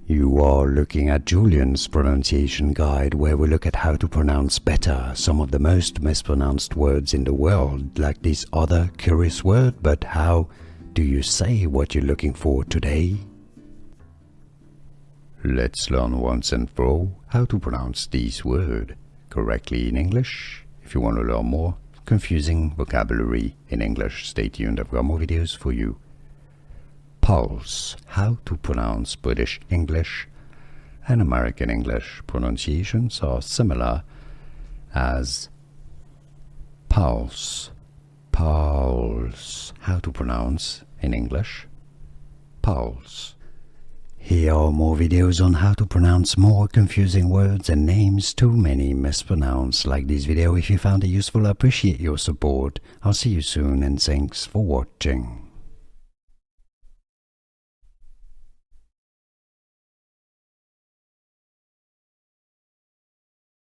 You are looking at Julian's pronunciation guide, where we look at how to pronounce better some of the most mispronounced words in the world, like this other curious word. But how do you say what you're looking for today? Let's learn once and for all how to pronounce this word correctly in English. If you want to learn more confusing vocabulary in English, stay tuned, I've got more videos for you. Pulse. How to pronounce British English and American English pronunciations are similar as pulse. Pulse. How to pronounce in English pulse. Here are more videos on how to pronounce more confusing words and names too many mispronounced. Like this video if you found it useful. I appreciate your support. I'll see you soon and thanks for watching.